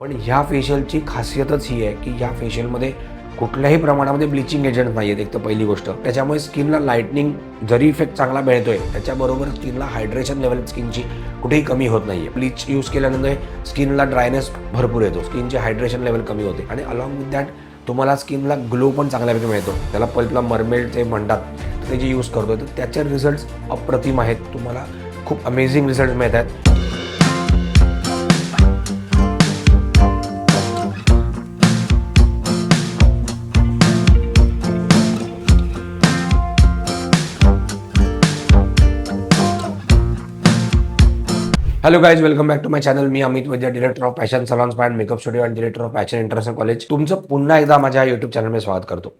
पण ह्या फेशियलची खासियतच ही आहे की ह्या फेशियलमध्ये कुठल्याही प्रमाणामध्ये ब्लिचिंग एजंट नाही आहेत. एक तर पहिली गोष्ट, त्याच्यामुळे स्किनला लाईटनिंग जरी इफेक्ट चांगला मिळतोय, त्याच्याबरोबर स्किनला हायड्रेशन लेवल स्किनची कुठेही कमी होत नाहीये. ब्लीच यूज केल्यानंतर स्किनला ड्रायनेस भरपूर येतो, स्किनची हायड्रेशन लेवल कमी होते आणि अलॉंग विथ दॅट तुम्हाला स्किनला ग्लो पण चांगल्यापैकी मिळतो. त्याला पल्पला मरमेड ते म्हणतात, ते जे यूज करतोय तर त्याचे रिझल्ट्स अप्रतिम आहेत. तुम्हाला खूप अमेझिंग रिझल्ट मिळत आहेत. Hello guys, welcome back to my channel. मी Amit Vaidya, director of fashion salons and makeup studio आणि director of fashion international college. तुमचं पुन्हा एकदा माझ्या यूट्यूब चॅनलमध्ये स्वागत करतो.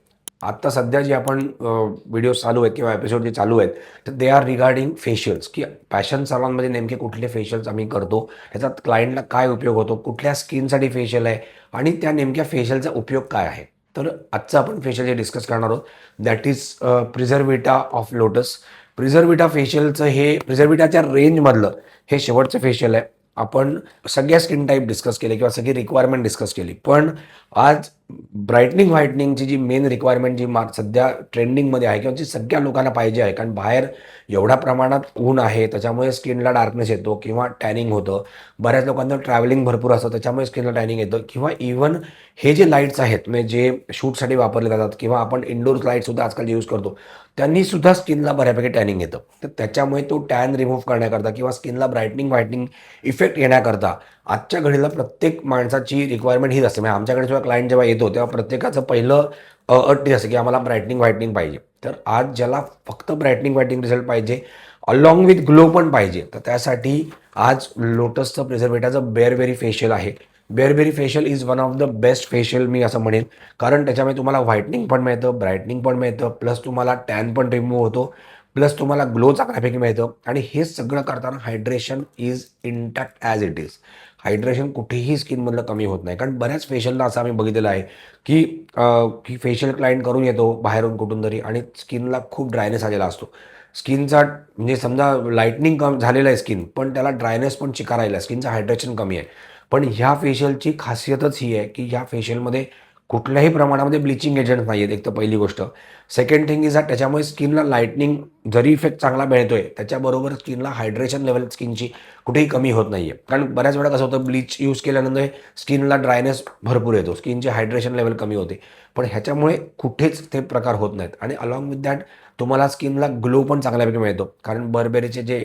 आता सध्या जे आपण व्हिडिओ चालू आहेत किंवा एपिसोड जे चालू आहेत, तर दे आर रिगार्डिंग फेशियल्स, की फॅशन सलॉनमध्ये नेमके कुठले फेशियल्स आम्ही करतो, त्याचा क्लायंटला काय उपयोग होतो, कुठल्या स्किनसाठी फेशियल आहे आणि त्या नेमक्या फेशियलचा उपयोग काय आहे. तर आजचं आपण फेशियल जे डिस्कस करणार आहोत, दॅट इज प्रिझर्वेटा ऑफ लोटस. प्रिझर्वेटा फेशियलचं हे प्रिझर्वेटाच्या रेंजमधलं हे शेवटचं फेशियल आहे. आपण सगळ्या स्किन टाईप डिस्कस केले किंवा सगळी रिक्वायरमेंट डिस्कस केली, पण आज ब्राईटनिंग व्हाईटनिंगची जी मेन रिक्वायरमेंट जी सध्या ट्रेंडिंगमध्ये आहे किंवा जी सगळ्या लोकांना पाहिजे आहे, कारण बाहेर एवढ्या प्रमाणात ऊन आहे, त्याच्यामुळे स्किनला डार्कनेस येतो किंवा टॅनिंग होतं. बऱ्याच लोकांना ट्रॅव्हलिंग भरपूर असतं, त्याच्यामुळे स्किनला टॅनिंग येतं. किंवा इव्हन हे जे लाईट्स आहेत, म्हणजे जे शूटसाठी वापरले जातात किंवा आपण इंडोर लाईटसुद्धा आजकाल यूज करतो, त्यांनी सुद्धा स्किनला बऱ्यापैकी टॅनिंग येतं. तर त्याच्यामुळे तो टॅन रिमूव्ह करण्याकरता किंवा स्किनला ब्राईटनिंग व्हाईटनिंग इफेक्ट येण्याकरता आजच्या घडीला प्रत्येक माणसाची रिक्वायरमेंट हीच असते. म्हणजे आमच्याकडे जेव्हा क्लायंट जेव्हा येतो, तेव्हा प्रत्येकाचं पहिलं अट असते की आम्हाला ब्राईटनिंग व्हाईटनिंग पाहिजे. तर आज ज्याला फक्त ब्राईटनिंग व्हाईटनिंग रिझल्ट पाहिजे, अलॉंग विथ ग्लो पण पाहिजे, तर त्यासाठी आज लोटसचं प्रिझर्वेटाचं बेअरबेरी फेशियल आहे. Bearberry facial is one of the best facial मी असं म्हणेन, कारण त्याच्यामुळे तुम्हाला व्हाईटनिंग पण मिळतं, ब्राईटनिंग पण मिळतं, प्लस तुम्हाला टॅन पण रिमूव्ह होतो, प्लस तुम्हाला ग्लो चांगल्यापैकी मिळतं. आणि हे सगळं करताना hydration is intact as it is. Hydration कुठेही स्किनमधलं कमी होत नाही, कारण बऱ्याच फेशियलला असं आम्ही बघितलेलं आहे की फेशियल क्लायंट करून येतो बाहेरून कुठून तरी आणि स्किनला खूप ड्रायनेस आलेला असतो. स्किनचा म्हणजे समजा लाईटनिंग कम झालेलं आहे स्किन, पण त्याला ड्रायनेस पण चिकार राहिला, स्किनचं हायड्रेशन कमी आहे. पण ह्या फेशियलची खासियतच ही आहे की ह्या फेशियलमध्ये कुठल्याही प्रमाणामध्ये ब्लिचिंग एजंट नाही आहेत. एक तर पहिली गोष्ट. सेकंड थिंग इज दॅट त्याच्यामुळे स्किनला लाईटनिंग जरी इफेक्ट चांगला मिळतोय, त्याच्याबरोबर स्किनला हायड्रेशन लेवल स्किनची कुठेही कमी होत नाही आहे. कारण बऱ्याच वेळा कसं होतं, ब्लीच यूज केल्यानंतर स्किनला ड्रायनेस भरपूर येतो, स्किनची हायड्रेशन लेवल कमी होते. पण ह्याच्यामुळे कुठेच ते प्रकार होत नाहीत आणि अलॉंग विथ दॅट तुम्हाला स्किनला ग्लो पण चांगल्यापैकी मिळतो. कारण बर्बेरीचे जे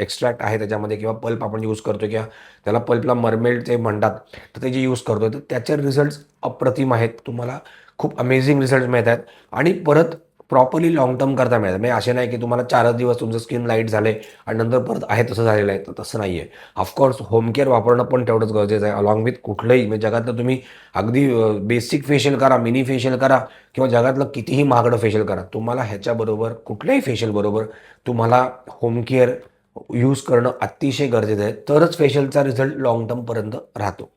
एक्स्ट्रॅक्ट आहे त्याच्यामध्ये किंवा पल्प आपण यूज करतो किंवा त्याला पल्पला मरमेड ते म्हणतात, तर ते जे यूज करतोय, तर त्याचे रिझल्ट्स अप्रतिम आहेत. तुम्हाला खूप अमेझिंग रिझल्ट्स मिळत आहेत आणि परत प्रॉपरली लाँग टर्म करता मिळतात. म्हणजे असे नाही की तुम्हाला 4च दिवस तुमचं स्किन लाईट झाले आणि नंतर परत आहे तसं झालेलं आहे, तर तसं नाही आहे. ऑफकोर्स होम केअर वापरणं पण तेवढंच गरजेचं आहे, अलॉंग विथ कुठलंही म्हणजे जगातलं तुम्ही अगदी बेसिक फेशियल करा, मिनी फेशियल करा किंवा जगातलं कितीही महागडं फेशियल करा, तुम्हाला ह्याच्याबरोबर कुठल्याही फेशियलबरोबर तुम्हाला होम केअर यूज करणं अतिशय गरजेचं आहे. तरच फेशियलचा रिझल्ट लाँग टर्मपर्यंत राहतो.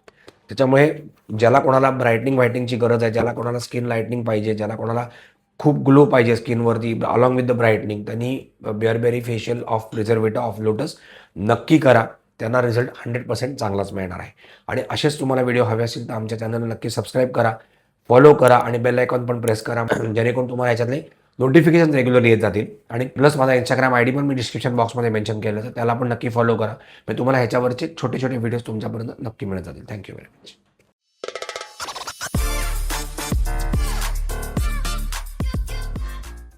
त्याच्यामुळे ज्याला कोणाला ब्राईटनिंग व्हाईटनिंगची गरज आहे, ज्याला कोणाला स्किन लाईटनिंग पाहिजे, ज्याला कोणाला खूप ग्लो पाहिजे स्किनवरती अलॉंग विथ द ब्राईटनिंग, त्यांनी बेअरबेरी फेशियल ऑफ प्रिझर्वेटा ऑफ लोटस नक्की करा. त्यांना रिझल्ट 100% चांगलाच मिळणार आहे. आणि असेच तुम्हाला व्हिडिओ हवे असतील तर आमच्या चॅनलला नक्की सबस्क्राईब करा, फॉलो करा आणि बेल आयकॉन पण प्रेस करा, जेणेकरून तुम्हाला याच्यातले नोटिफिकेशन रेग्युलर येत जातील. आणि प्लस माझा इंस्टाग्राम आय डी पण मी डिस्क्रिप्शन बॉक्समध्ये मेन्शन केलं, तर त्याला पण नक्की फॉलो करा. म्हणजे तुम्हाला ह्याच्यावरचे छोटे छोटे व्हिडिओज तुमच्यापर्यंत नक्की मिळत जातील. Thank you very much.